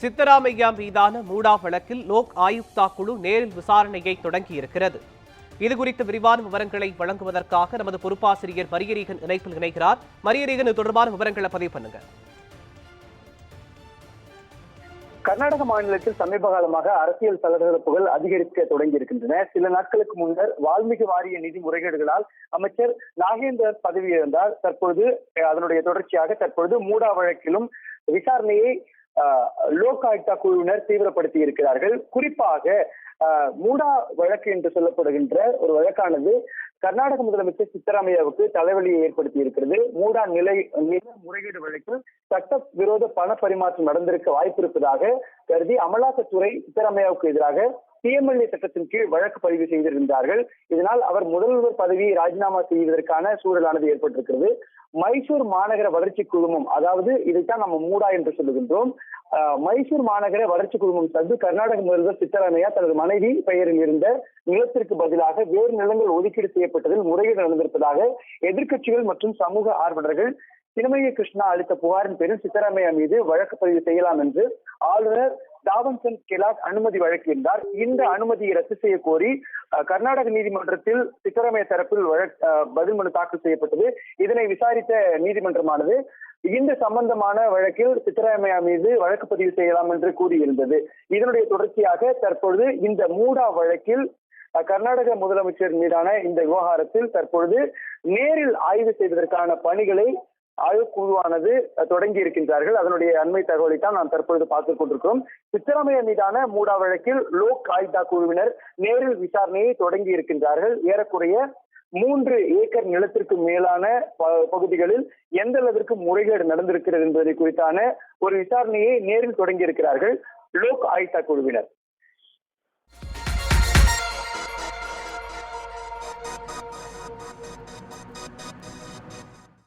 சித்தராமையா மீதான மூடா வழக்கில் லோக் ஆயுக்தா குழு நேரில் விசாரணையை தொடங்கியிருக்கிறது. இதுகுறித்த விரிவான விவரங்களை வழங்குவதற்காக நமது பொறுப்பாசிரியர் மரியரீகன் இணைப்பில் இணைகிறார். மரியரீகன், தொடர்பான விவரங்களை பதிவு பண்ணுங்க. கர்நாடக மாநிலத்தில் சமீப காலமாக அரசியல் சலசலப்புகள் அதிகரிக்க தொடங்கி இருக்கின்றன. சில நாட்களுக்கு முன்னர் வால்மீகி வாரிய நிதி முறைகேடுகளால் அமைச்சர் நாகேந்தர் பதவியிழந்தார். தற்பொழுது அதனுடைய தொடர்ச்சியாக தற்பொழுது மூடா வழக்கிலும் விசாரணையை லோக் ஆயுக்தா குழுவினர் தீவிரப்படுத்தி இருக்கிறார்கள். குறிப்பாக மூடா வழக்கு என்று சொல்லப்படுகின்ற ஒரு வழக்கானது கர்நாடக முதலமைச்சர் சித்தராமையாவுக்கு தலைவலியை ஏற்படுத்தி இருக்கிறது. மூடா நில முறைகேடு வழக்கில் சட்டவிரோத பண பரிமாற்றம் நடந்திருக்க வாய்ப்பு இருப்பதாக கருதி அமலாக்கத்துறை சித்தராமையாவுக்கு எதிராக பிஎம்எல்ஏ சட்டத்தின் கீழ் வழக்கு பதிவு செய்திருந்தார்கள். இதனால் அவர் முதல்வர் பதவியை ராஜினாமா செய்வதற்கான சூழலானது ஏற்பட்டிருக்கிறது. மைசூர் மாநகர வளர்ச்சி குழுமம், அதாவது இதைத்தான் நம்ம மூடா என்று சொல்லுகின்றோம், மைசூர் மாநகர வளர்ச்சி குழுமம் சார்ந்து கர்நாடக முதல்வர் சித்தராமையா தனது மனைவி பெயரில் இருந்த நிலத்திற்கு பதிலாக வேறு நிலங்கள் ஒதுக்கீடு செய்யப்பட்டதில் முறைகேடு நடந்திருப்பதாக எதிர்க்கட்சிகள் மற்றும் சமூக ஆர்வலர்கள் சினமய கிருஷ்ணா அளித்த புகாரின் பேரில் சித்தராமையா மீது வழக்கு பதிவு செய்யலாம் என்று ஆளுநர் தாவன்சந்த் கெலாட் அனுமதி வழங்கியிருந்தார். இந்த அனுமதியை ரத்து செய்ய கோரி கர்நாடக நீதிமன்றத்தில் சித்தராமையா தரப்பில் பதில் மனு தாக்கல் செய்யப்பட்டது. இதனை விசாரித்த நீதிமன்றமானது இந்த சம்பந்தமான வழக்கில் சித்தராமையா மீது வழக்கு பதிவு செய்யலாம் என்று கூறியிருந்தது. இதனுடைய தொடர்ச்சியாக தற்பொழுது இந்த மூடா வழக்கில் கர்நாடக முதலமைச்சர் மீதான இந்த விவகாரத்தில் தற்பொழுது நேரில் ஆய்வு செய்வதற்கான பணிகளை ஆய்வுக் குழுவானது தொடங்கி இருக்கின்றார்கள். அதனுடைய அண்மை தகவலை தான் நாம் தற்பொழுது பார்த்துக் கொண்டிருக்கிறோம். சித்தராமையா மீதான மூடா வழக்கில் லோக் ஆயுக்தா குழுவினர் நேரில் விசாரணையை தொடங்கி இருக்கின்றார்கள். ஏறக்குறைய 3 ஏக்கர் நிலத்திற்கு மேலான பகுதிகளில் எந்த அளவிற்கு முறைகேடு நடந்திருக்கிறது என்பதை குறித்தான ஒரு விசாரணையை நேரில் தொடங்கி இருக்கிறார்கள் லோக் ஆயுக்தா குழுவினர்.